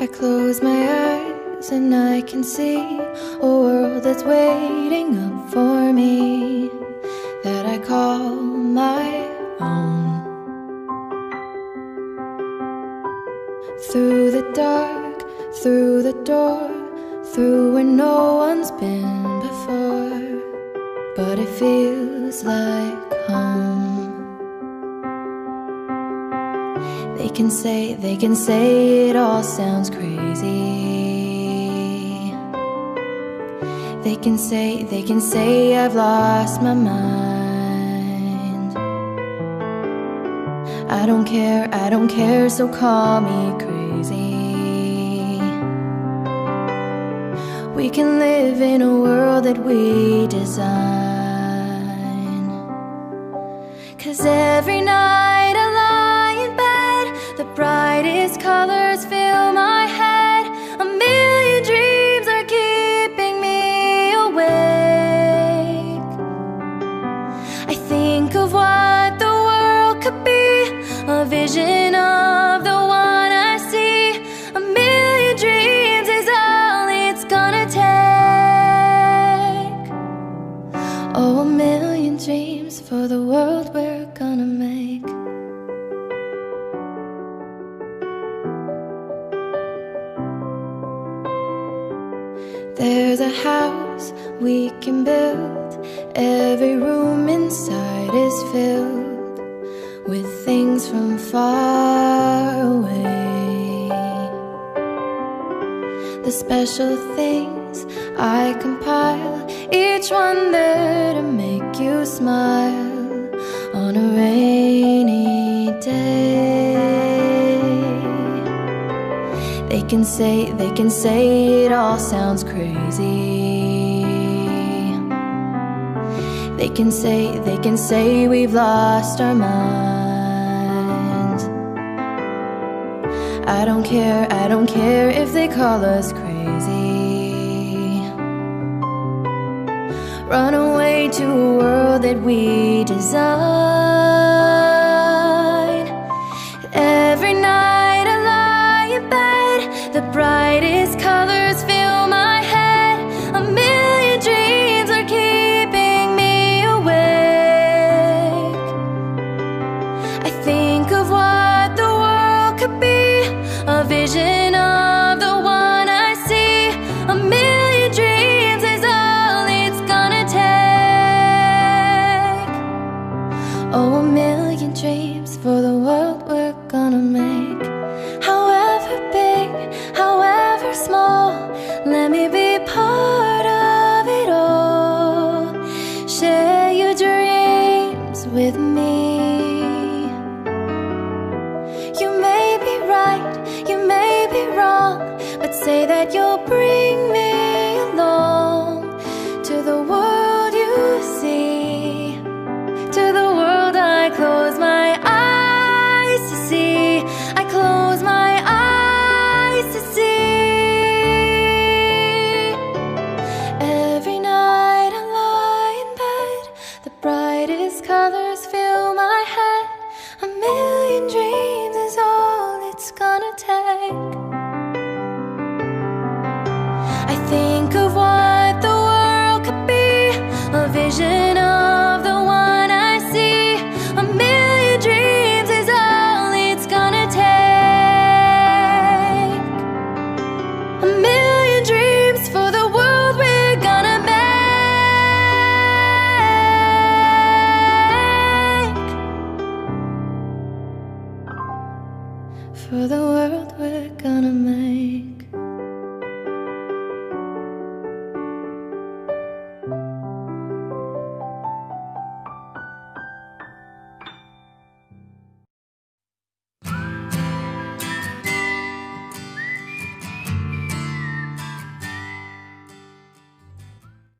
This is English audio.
I close my eyes and I can see a world that's waiting up for me, that I call my own. Through the dark, through the door, through where no one's been before, but it feels like home. They can say it all sounds crazy. They can say I've lost my mind. I don't care, so call me crazy. We can live in a world that we design. 'Cause every night I lie in bed, the brightest colors fill my head. A million dreams are keeping me awake. I think of what the world could be, a vision of the one I see. A million dreams is all it's gonna take. Oh, a million dreams for the world we're gonna make. There's a house we can build. Every room inside is filled with things from far away. The special things I compile, each one there to make you smile on a rainy day. They can say it all sounds crazy. They can say we've lost our minds. I don't care if they call us crazy. Run away to a world that we design. Every night I lie in bed, the brightest colors fill my head. A million dreams are keeping me awake. I think of what the world could be, a vision of the one I see. A million dreams is all it's gonna take. Oh, a million dreams for the world we're gonna make. However big, however small, let me be part of it all. Share your dreams with me. You may be right, you may be wrong, but say that you'll bring me along to the world you see, to the world I close my eyes to see. I close my eyes to see. Every night I lie in bed, the brightest colors fill my head. A million dreams is all it's gonna take. I think of what the world could be, a vision of the one I see. A million dreams is all it's gonna take. A million dreams for the world we're gonna make. For the world we're gonna make.